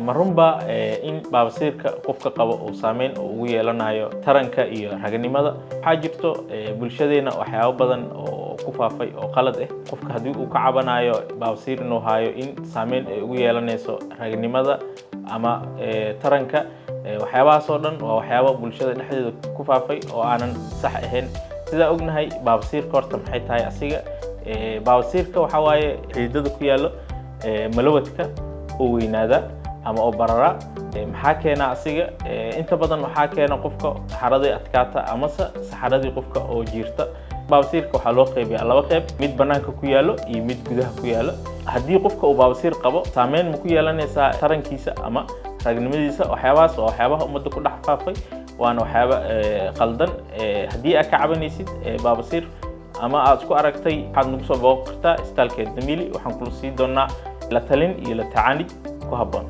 marunba in baabsiirka qofka qabo uu saameyn ugu yeelanayo taranka iyo raganimada waxa jirto bulshadeena waxyaabo badan oo ku faafay oo qalad ah qofka hadii uu ka cabanayo baabsiir inuu hayo in saameyn ay ugu yeelanayso raganimada ama taranka waxyaabahaas oo dhan waa waxyaabo bulshada dhexdeeda ku faafay oo aanan sax ahayn sida ognahay baabsiirka horta maxay tahay asiga baabsiirka waxa waaye xiidada ku yaalo malawadka oo weynaada ama oo barara maxaa keena asiga inta badan waxaa keena qofka saxaradii adkaata ama saxaradii qofka oo jiirta baabsiirka waxa loo qaybiyaa laba qayb mid banaanka ku yaalo iyo mid gudaha ku yaalo hadii qofka uu baabsiir qabo saameyn ma ku yeelanaysaa tarankiisa ama ragnimadiisa waxyaabahaas oo waxyaabaha ummadda ku dhex faafay waana waxyaabo qaldan hadii aad ka cabanaysid baabsiir ama aad isku aragtay waxaad nagu soo booqataa isbitaalka Damili waxaan kula sii doonaa la talin iyo la tacaanid ku habboon